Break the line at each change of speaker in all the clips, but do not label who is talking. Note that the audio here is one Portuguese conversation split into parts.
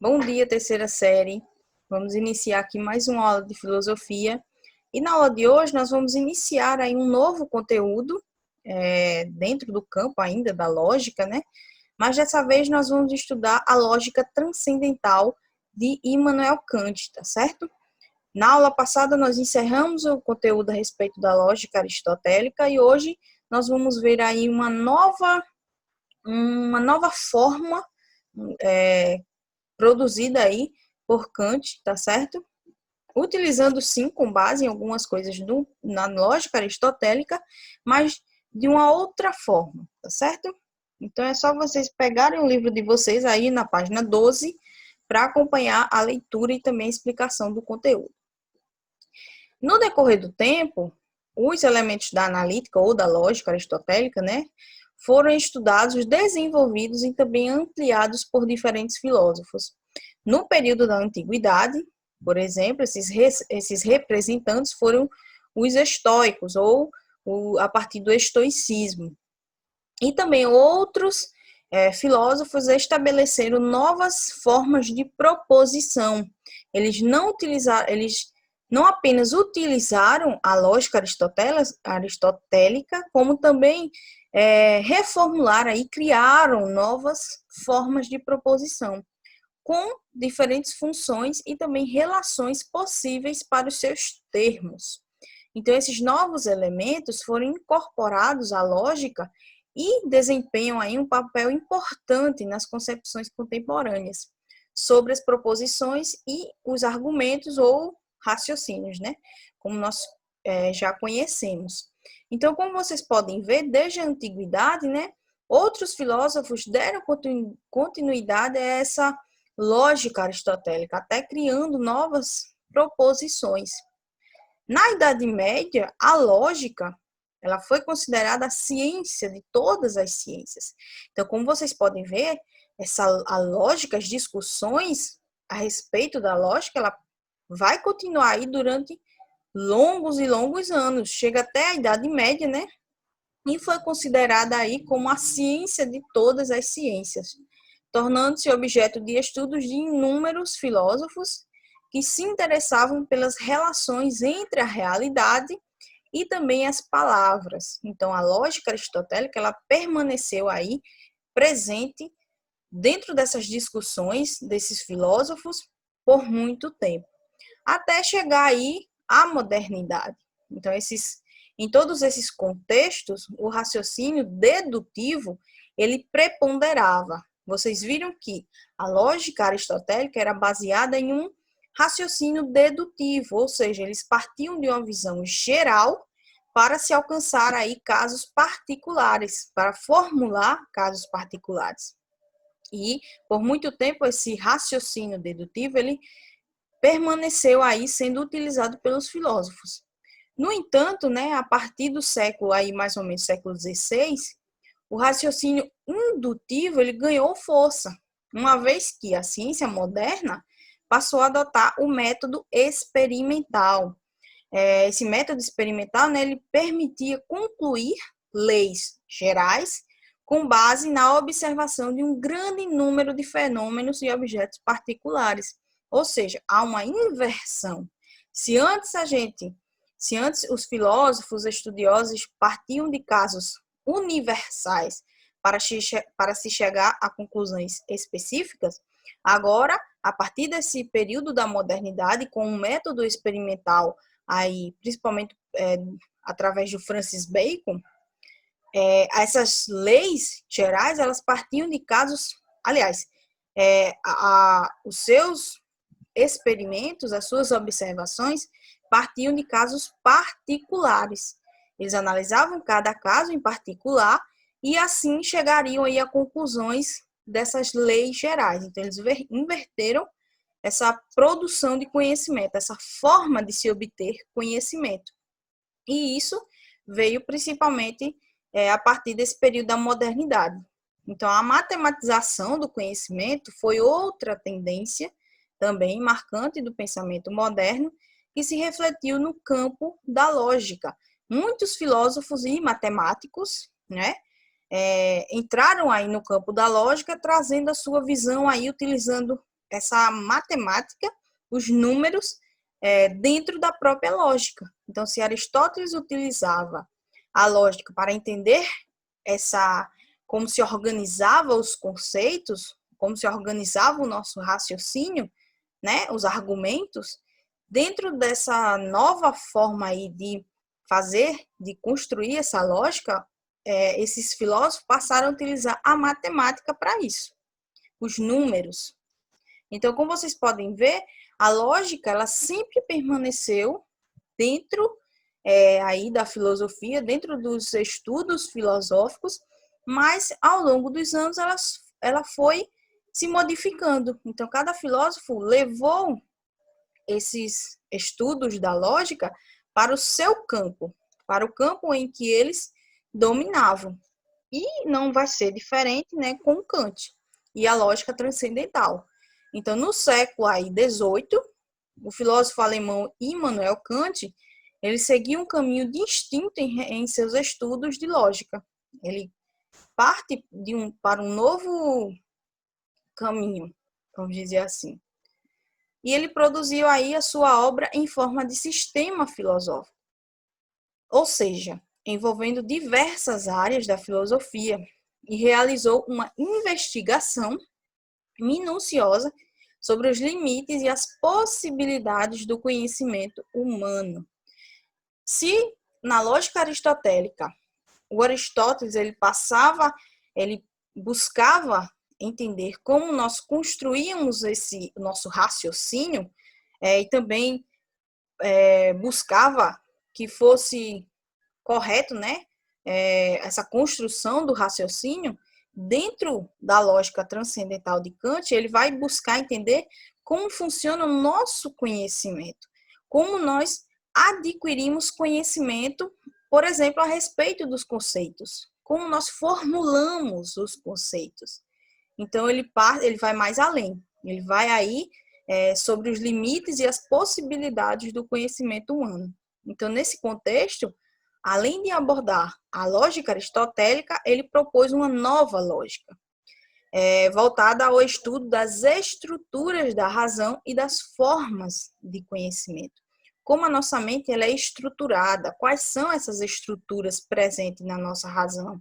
Bom dia, terceira série. Vamos iniciar aqui mais uma aula de filosofia. E na aula de hoje nós vamos iniciar aí um novo conteúdo, dentro do campo ainda da lógica, né? Mas dessa vez nós vamos estudar a lógica transcendental de Immanuel Kant, tá certo? Na aula passada nós encerramos o conteúdo a respeito da lógica aristotélica e hoje nós vamos ver aí uma nova forma produzida aí por Kant, tá certo? Utilizando sim com base em algumas coisas na lógica aristotélica, mas de uma outra forma, tá certo? Então é só vocês pegarem o livro de vocês aí na página 12 para acompanhar a leitura e também a explicação do conteúdo. No decorrer do tempo, os elementos da analítica ou da lógica aristotélica, né, foram estudados, desenvolvidos e também ampliados por diferentes filósofos. No período da antiguidade, por exemplo, esses representantes foram os estoicos, ou a partir do estoicismo. E também outros filósofos estabeleceram novas formas de proposição. Eles não apenas utilizaram a lógica aristotélica, como também reformularam e criaram novas formas de proposição, com diferentes funções e também relações possíveis para os seus termos. Então, esses novos elementos foram incorporados à lógica e desempenham aí um papel importante nas concepções contemporâneas sobre as proposições e os argumentos ou raciocínios, né? Como nós já conhecemos. Então, como vocês podem ver, desde a antiguidade, né, outros filósofos deram continuidade a essa lógica aristotélica, até criando novas proposições. Na Idade Média, a lógica ela foi considerada a ciência de todas as ciências. Então, como vocês podem ver, a lógica, as discussões a respeito da lógica, ela vai continuar aí durante longos e longos anos. Chega até a Idade Média, né? E foi considerada aí como a ciência de todas as ciências, tornando-se objeto de estudos de inúmeros filósofos que se interessavam pelas relações entre a realidade e também as palavras. Então, a lógica aristotélica, ela permaneceu aí presente dentro dessas discussões desses filósofos por muito tempo, até chegar aí à modernidade. Então, em todos esses contextos, o raciocínio dedutivo, ele preponderava. Vocês viram que a lógica aristotélica era baseada em um raciocínio dedutivo, ou seja, eles partiam de uma visão geral para se alcançar aí casos particulares, para formular casos particulares. E, por muito tempo, esse raciocínio dedutivo, ele permaneceu aí sendo utilizado pelos filósofos. No entanto, né, a partir do século, aí mais ou menos século XVI, o raciocínio indutivo ele ganhou força, uma vez que a ciência moderna passou a adotar o método experimental. Esse método experimental, né, ele permitia concluir leis gerais com base na observação de um grande número de fenômenos e objetos particulares. Ou seja, há uma inversão. Se antes os filósofos estudiosos partiam de casos universais para se chegar a conclusões específicas, agora, a partir desse período da modernidade, com um método experimental, aí, principalmente através do Francis Bacon, essas leis gerais, elas partiam de casos, aliás, os seus experimentos, as suas observações, partiam de casos particulares. Eles analisavam cada caso em particular e assim chegariam aí a conclusões dessas leis gerais. Então, eles inverteram essa produção de conhecimento, essa forma de se obter conhecimento. E isso veio principalmente a partir desse período da modernidade. Então, a matematização do conhecimento foi outra tendência também marcante do pensamento moderno que se refletiu no campo da lógica. Muitos filósofos e matemáticos, né, entraram aí no campo da lógica, trazendo a sua visão aí, utilizando essa matemática, os números, dentro da própria lógica. Então, se Aristóteles utilizava a lógica para entender como se organizava os conceitos, como se organizava o nosso raciocínio, né, os argumentos, dentro dessa nova forma aí de construir essa lógica, esses filósofos passaram a utilizar a matemática para isso, os números. Então, como vocês podem ver, a lógica ela sempre permaneceu dentro aí da filosofia, dentro dos estudos filosóficos, mas ao longo dos anos ela foi se modificando. Então, cada filósofo levou esses estudos da lógica para o seu campo, para o campo em que eles dominavam. E não vai ser diferente, né, com Kant e a lógica transcendental. Então, no século aí 18, o filósofo alemão Immanuel Kant, ele seguia um caminho distinto em seus estudos de lógica. Ele parte para um novo caminho, vamos dizer assim. E ele produziu aí a sua obra em forma de sistema filosófico, ou seja, envolvendo diversas áreas da filosofia, e realizou uma investigação minuciosa sobre os limites e as possibilidades do conhecimento humano. Se na lógica aristotélica, o Aristóteles ele buscava entender como nós construíamos esse nosso raciocínio, e também buscava que fosse correto, né, essa construção do raciocínio. Dentro da lógica transcendental de Kant, ele vai buscar entender como funciona o nosso conhecimento, como nós adquirimos conhecimento, por exemplo, a respeito dos conceitos, como nós formulamos os conceitos. Então, ele vai mais além, ele vai aí sobre os limites e as possibilidades do conhecimento humano. Então, nesse contexto, além de abordar a lógica aristotélica, ele propôs uma nova lógica, voltada ao estudo das estruturas da razão e das formas de conhecimento. Como a nossa mente ela é estruturada, quais são essas estruturas presentes na nossa razão?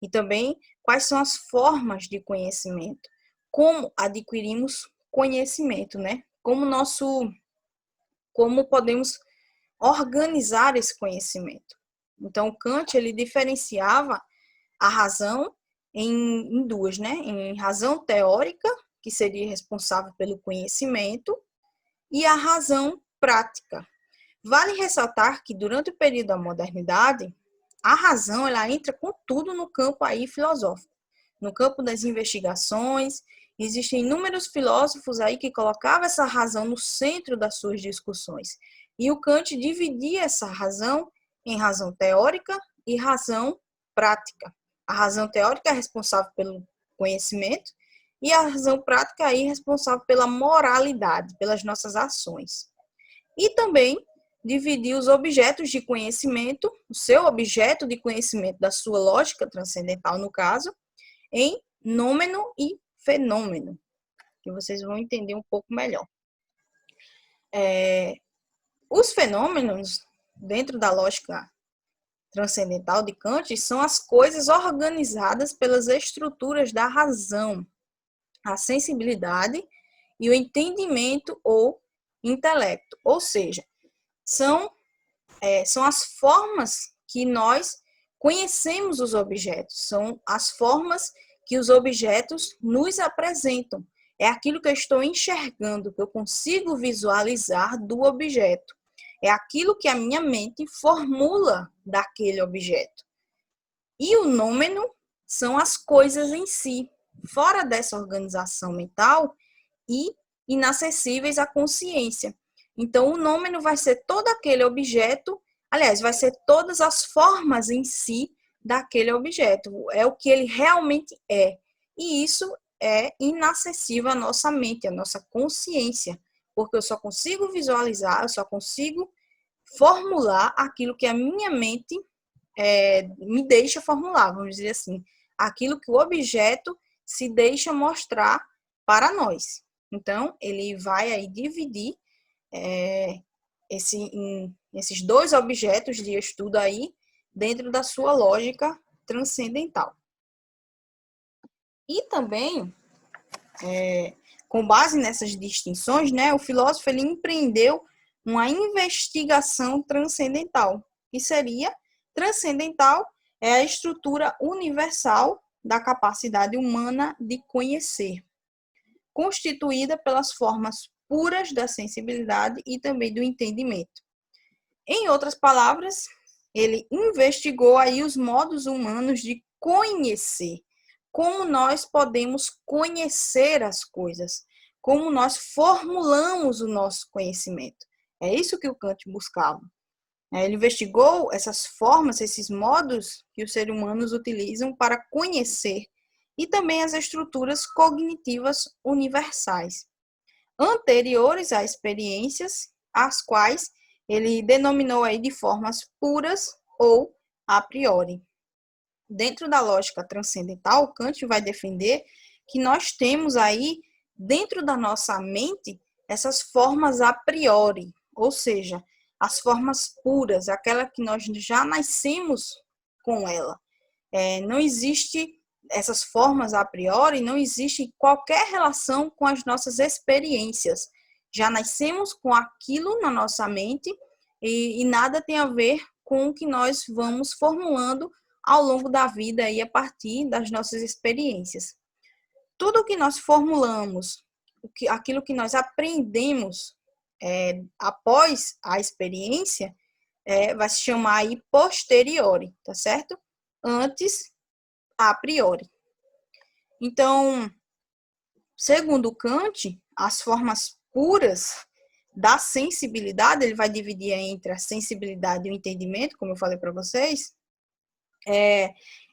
E também quais são as formas de conhecimento? Como adquirimos conhecimento, né? Como podemos organizar esse conhecimento? Então, Kant ele diferenciava a razão em duas, né? Em razão teórica, que seria responsável pelo conhecimento, e a razão prática. Vale ressaltar que durante o período da modernidade, a razão ela entra com tudo no campo aí filosófico, no campo das investigações. Existem inúmeros filósofos aí que colocavam essa razão no centro das suas discussões. E o Kant dividia essa razão em razão teórica e razão prática. A razão teórica é responsável pelo conhecimento e a razão prática aí é responsável pela moralidade, pelas nossas ações. E também dividir os objetos de conhecimento, o seu objeto de conhecimento da sua lógica transcendental, no caso, em nômeno e fenômeno, que vocês vão entender um pouco melhor. Os fenômenos, dentro da lógica transcendental de Kant, são as coisas organizadas pelas estruturas da razão, a sensibilidade e o entendimento ou intelecto. Ou seja, são as formas que nós conhecemos os objetos, são as formas que os objetos nos apresentam. É aquilo que eu estou enxergando, que eu consigo visualizar do objeto. É aquilo que a minha mente formula daquele objeto. E o nômeno são as coisas em si, fora dessa organização mental e inacessíveis à consciência. Então, o nômeno vai ser todo aquele objeto, aliás, vai ser todas as formas em si daquele objeto. É o que ele realmente é. E isso é inacessível à nossa mente, à nossa consciência, porque eu só consigo visualizar, eu só consigo formular aquilo que a minha mente me deixa formular, vamos dizer assim, aquilo que o objeto se deixa mostrar para nós. Então, ele vai aí dividir esses dois objetos de estudo aí dentro da sua lógica transcendental. E também, com base nessas distinções, né, o filósofo ele empreendeu uma investigação transcendental, que seria transcendental é a estrutura universal da capacidade humana de conhecer, constituída pelas formas puras da sensibilidade e também do entendimento. Em outras palavras, ele investigou aí os modos humanos de conhecer, como nós podemos conhecer as coisas, como nós formulamos o nosso conhecimento. É isso que o Kant buscava. Ele investigou essas formas, esses modos que os seres humanos utilizam para conhecer e também as estruturas cognitivas universais, anteriores a experiências, as quais ele denominou aí de formas puras ou a priori. Dentro da lógica transcendental, Kant vai defender que nós temos aí, dentro da nossa mente, essas formas a priori, ou seja, as formas puras, aquela que nós já nascemos com ela. Não existe essas formas a priori, não existe qualquer relação com as nossas experiências. Já nascemos com aquilo na nossa mente e nada tem a ver com o que nós vamos formulando ao longo da vida e a partir das nossas experiências. Tudo que nós formulamos, aquilo que nós aprendemos após a experiência, vai se chamar aí posteriori, tá certo? Antes, a priori. Então, segundo Kant, as formas puras da sensibilidade, ele vai dividir entre a sensibilidade e o entendimento, como eu falei para vocês,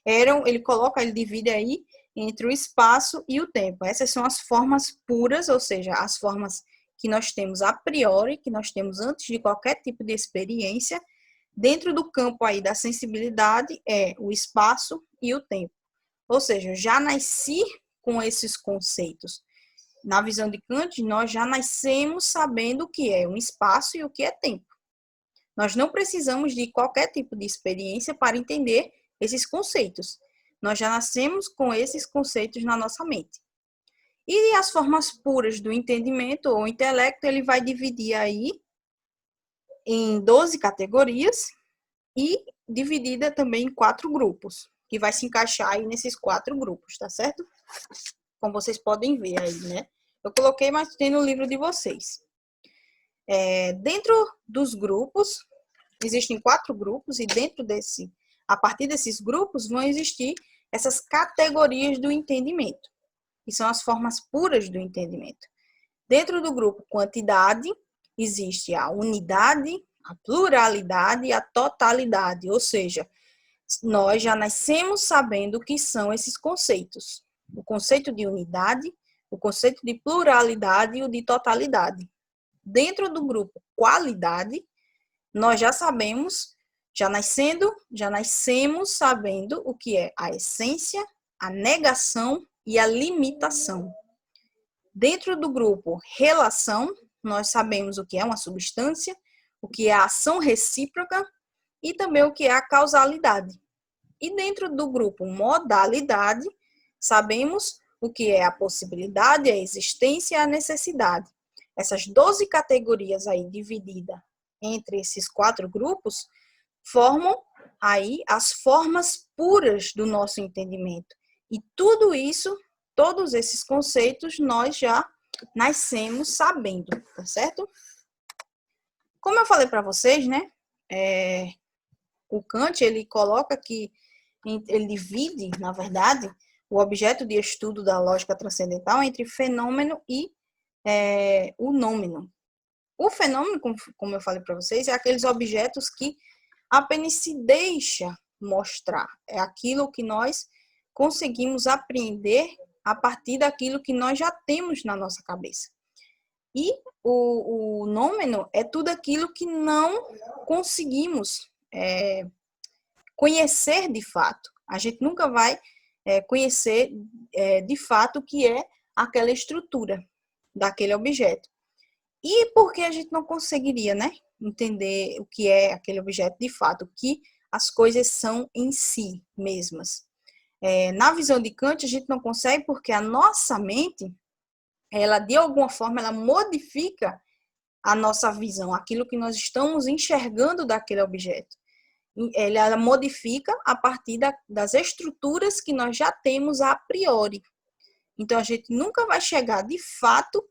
ele divide aí entre o espaço e o tempo. Essas são as formas puras, ou seja, as formas que nós temos a priori, que nós temos antes de qualquer tipo de experiência. Dentro do campo aí da sensibilidade é o espaço e o tempo. Ou seja, eu já nasci com esses conceitos. Na visão de Kant, nós já nascemos sabendo o que é um espaço e o que é tempo. Nós não precisamos de qualquer tipo de experiência para entender esses conceitos. Nós já nascemos com esses conceitos na nossa mente. E as formas puras do entendimento ou intelecto, ele vai dividir aí em 12 categorias e dividida também em 4 grupos, que vai se encaixar aí nesses 4 grupos, tá certo? Como vocês podem ver aí, né? Eu coloquei, mas tem no livro de vocês. Dentro dos grupos, existem 4 grupos e a partir desses grupos vão existir essas categorias do entendimento, que são as formas puras do entendimento. Dentro do grupo quantidade, existe a unidade, a pluralidade e a totalidade, ou seja, nós já nascemos sabendo o que são esses conceitos. O conceito de unidade, o conceito de pluralidade e o de totalidade. Dentro do grupo qualidade, nós já sabemos, já nascemos sabendo o que é a essência, a negação e a limitação. Dentro do grupo relação, nós sabemos o que é uma substância, o que é a ação recíproca e também o que é a causalidade. E dentro do grupo modalidade, sabemos o que é a possibilidade, a existência e a necessidade. Essas 12 categorias aí divididas entre esses 4 grupos formam aí as formas puras do nosso entendimento. E tudo isso, todos esses conceitos, nós já nascemos sabendo, tá certo? Como eu falei para vocês, né? O Kant, ele coloca que ele divide, na verdade, o objeto de estudo da lógica transcendental entre fenômeno e o nômeno. O fenômeno, como eu falei para vocês, é aqueles objetos que apenas se deixa mostrar. É aquilo que nós conseguimos aprender a partir daquilo que nós já temos na nossa cabeça. E o nômeno é tudo aquilo que não conseguimos conhecer de fato. A gente nunca vai conhecer de fato o que é aquela estrutura. daquele objeto. E por que a gente não conseguiria, né, entender o que é aquele objeto de fato, o que as coisas são em si mesmas? Na visão de Kant, a gente não consegue porque a nossa mente, ela de alguma forma, ela modifica a nossa visão, aquilo que nós estamos enxergando daquele objeto. Ela modifica a partir das estruturas que nós já temos a priori. Então, a gente nunca vai chegar de fato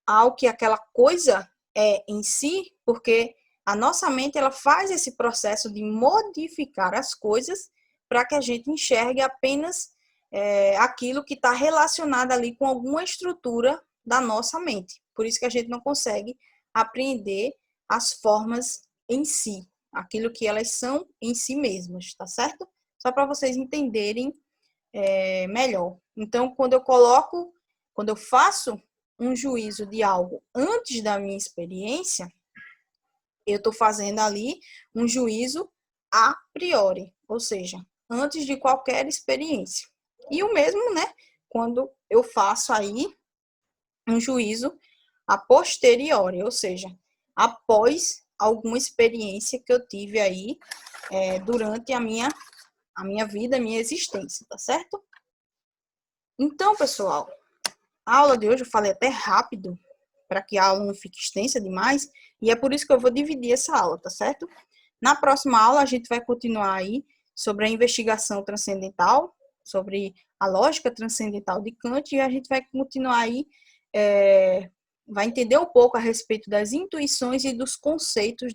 ao que aquela coisa é em si, porque a nossa mente ela faz esse processo de modificar as coisas para que a gente enxergue apenas aquilo que está relacionado ali com alguma estrutura da nossa mente. Por isso que a gente não consegue apreender as formas em si, aquilo que elas são em si mesmas, tá certo? Só para vocês entenderem melhor. Então, quando eu faço um juízo de algo antes da minha experiência, eu estou fazendo ali um juízo a priori, ou seja, antes de qualquer experiência. E o mesmo, né, quando eu faço aí um juízo a posteriori, ou seja, após alguma experiência que eu tive aí durante a minha vida, a minha existência, tá certo? Então, pessoal, a aula de hoje eu falei até rápido, para que a aula não fique extensa demais, e é por isso que eu vou dividir essa aula, tá certo? Na próxima aula, a gente vai continuar aí sobre a investigação transcendental, sobre a lógica transcendental de Kant, e a gente vai continuar aí, vai entender um pouco a respeito das intuições e dos conceitos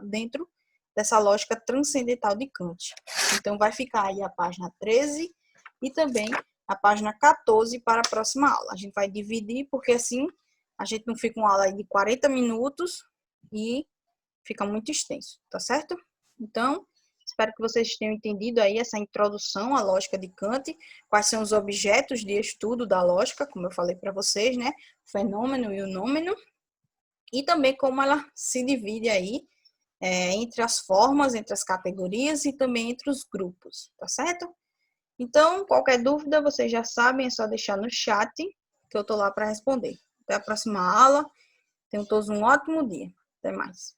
dentro dessa lógica transcendental de Kant. Então, vai ficar aí a página 13 e também a página 14 para a próxima aula. A gente vai dividir, porque assim a gente não fica uma aula aí de 40 minutos e fica muito extenso, tá certo? Então, espero que vocês tenham entendido aí essa introdução à lógica de Kant, quais são os objetos de estudo da lógica, como eu falei para vocês, né? O fenômeno e o nômeno, e também como ela se divide aí entre as formas, entre as categorias e também entre os grupos, tá certo? Então, qualquer dúvida, vocês já sabem, é só deixar no chat, que eu tô lá para responder. Até a próxima aula. Tenham todos um ótimo dia. Até mais.